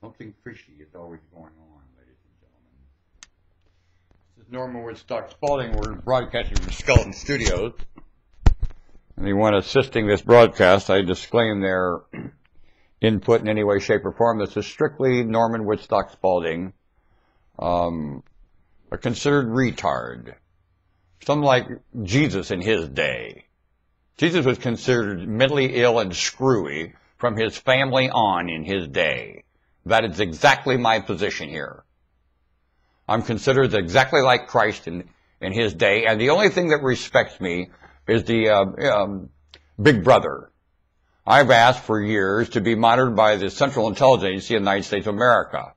Something fishy is always going on, ladies and gentlemen. This is Norman Woodstock Spalding. We're broadcasting from Skeleton Studios. Anyone assisting this broadcast, I disclaim their input in any way, shape, or form. This is strictly Norman Woodstock Spalding, a considered retard. Something like Jesus in his day. Jesus was considered mentally ill and screwy from his family on in his day. That is exactly my position here. I'm considered exactly like Christ in his day, and the only thing that respects me is the Big Brother. I've asked for years to be monitored by the Central Intelligence Agency of the United States of America.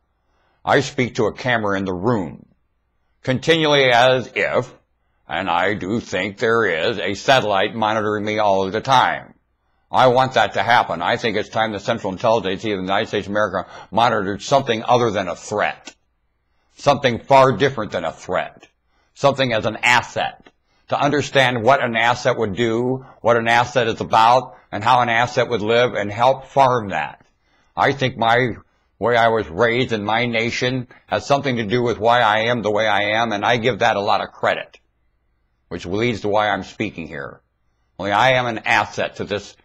I speak to a camera in the room, continually as if, and I do think there is, a satellite monitoring me all of the time. I want that to happen. I think it's time the Central Intelligence Agency of the United States of America monitored something other than a threat. Something far different than a threat. Something as an asset. To understand what an asset would do, what an asset is about, and how an asset would live, and help farm that. I think my way I was raised in my nation has something to do with why I am the way I am, and I give that a lot of credit, which leads to why I'm speaking here. Only I am an asset to this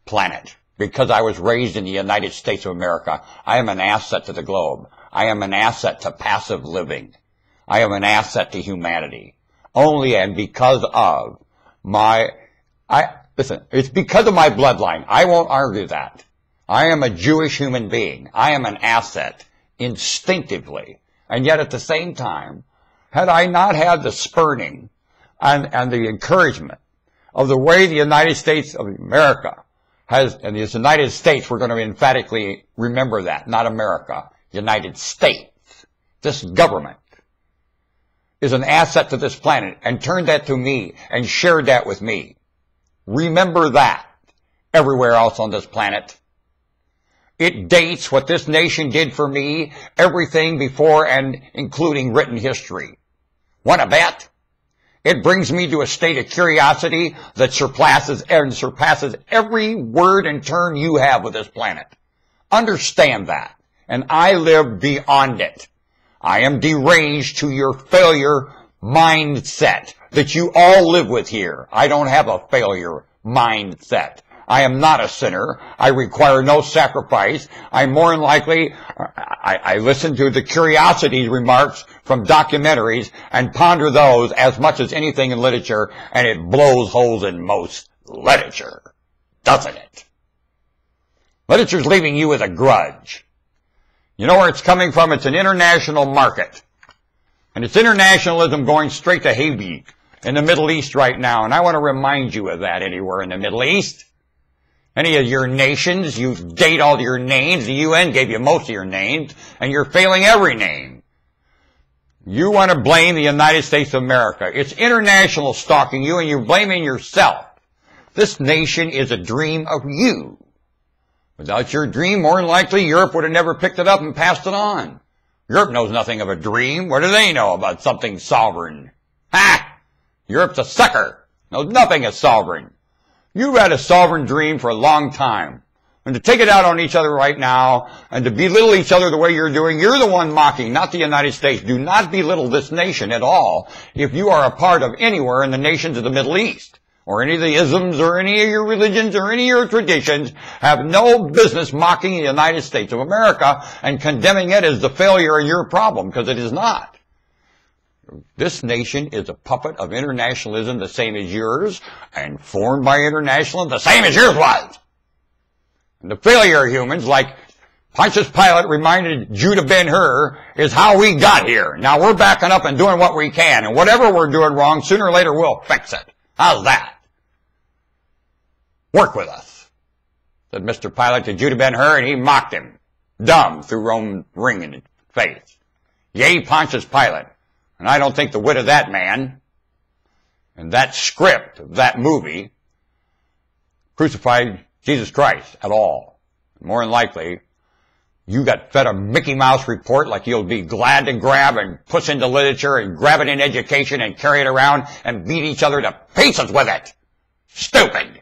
planet. Because I was raised in the United States of America, I am an asset to the globe. I am an asset to passive living. I am an asset to humanity. Only and because of it's because of my bloodline. I won't argue that. I am a Jewish human being. I am an asset instinctively. And yet at the same time, had I not had the spurning and the encouragement of the way the United States of America has, and the United States, we're going to emphatically remember that, not America, United States, this government is an asset to this planet, and turned that to me and shared that with me. Remember that everywhere else on this planet. It dates what this nation did for me, everything before and including written history. Want to bet? It brings me to a state of curiosity that surpasses every word and term you have with this planet. Understand that. And I live beyond it. I am deranged to your failure mindset that you all live with here. I don't have a failure mindset. I am not a sinner. I require no sacrifice. I'm more than likely, I listen to the curiosity remarks from documentaries and ponder those as much as anything in literature, and it blows holes in most literature, doesn't it? Literature's leaving you with a grudge. You know where it's coming from? It's an international market. And it's internationalism going straight to Haiti in the Middle East right now. And I want to remind you of that anywhere in the Middle East. Any of your nations, you date all your names. The UN gave you most of your names, and you're failing every name. You want to blame the United States of America. It's international stalking you, and you're blaming yourself. This nation is a dream of you. Without your dream, more than likely, Europe would have never picked it up and passed it on. Europe knows nothing of a dream. What do they know about something sovereign? Ha! Europe's a sucker. Knows nothing of sovereign. You've had a sovereign dream for a long time. And to take it out on each other right now, and to belittle each other the way you're doing, you're the one mocking, not the United States. Do not belittle this nation at all if you are a part of anywhere in the nations of the Middle East, or any of the isms, or any of your religions, or any of your traditions. Have no business mocking the United States of America and condemning it as the failure of your problem, because it is not. This nation is a puppet of internationalism the same as yours, and formed by internationalism the same as yours was. And the failure of humans, like Pontius Pilate reminded Judah Ben-Hur, is how we got here. Now we're backing up and doing what we can, and whatever we're doing wrong, sooner or later we'll fix it. How's that? Work with us, said Mr. Pilate to Judah Ben-Hur, and he mocked him, dumb, through Roman ring in his face. Yea, Pontius Pilate. And I don't think the wit of that man and that script of that movie crucified Jesus Christ at all. More than likely, you got fed a Mickey Mouse report like you'll be glad to grab and push into literature and grab it in education and carry it around and beat each other to pieces with it. Stupid.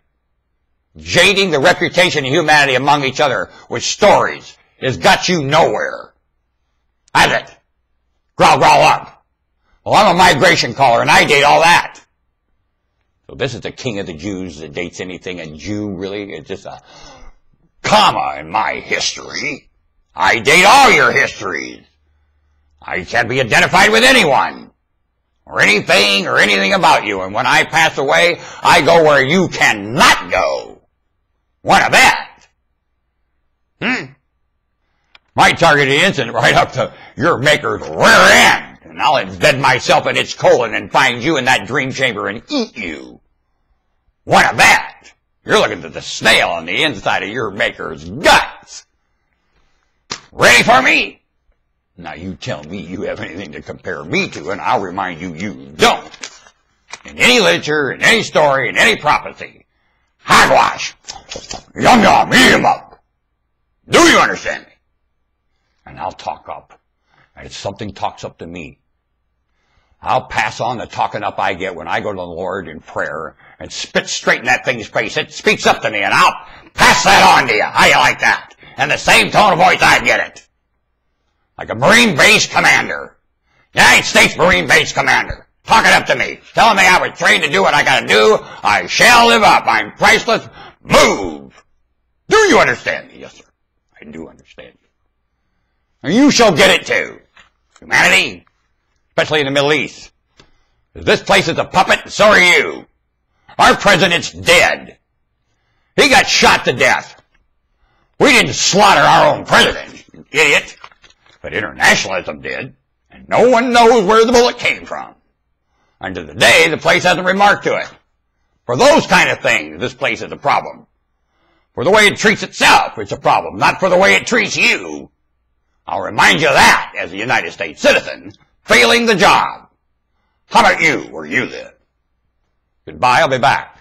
Jading the reputation of humanity among each other with stories has got you nowhere. Has it? Growl, growl up. Well, I'm a migration caller, and I date all that. So this is the king of the Jews that dates anything a Jew, really? It's just a comma in my history. I date all your histories. I can't be identified with anyone, or anything about you. And when I pass away, I go where you cannot go. What of that? My targeted incident right up to your maker's rear end. And I'll embed myself in its colon and find you in that dream chamber and eat you. What of that? You're looking at the snail on the inside of your maker's guts. Ready for me? Now you tell me you have anything to compare me to, and I'll remind you you don't. In any literature, in any story, in any prophecy. Hogwash. Yum yum, eat him up. Do you understand me? And I'll talk up. And if something talks up to me, I'll pass on the talking up I get when I go to the Lord in prayer and spit straight in that thing's face. It speaks up to me, and I'll pass that on to you. How you like that? In the same tone of voice I get it. Like a Marine base commander. United States Marine base commander. Talking up to me. Telling me I was trained to do what I gotta do. I shall live up. I'm priceless. Move. Do you understand me? Yes, sir. I do understand you. And you shall get it too. Humanity. Especially in the Middle East. This place is a puppet, and so are you. Our president's dead. He got shot to death. We didn't slaughter our own president, you idiot. But internationalism did, and no one knows where the bullet came from. And to the day, the place hasn't remarked to it. For those kind of things, this place is a problem. For the way it treats itself, it's a problem, not for the way it treats you. I'll remind you of that as a United States citizen, failing the job. How about you, where you live? Goodbye, I'll be back.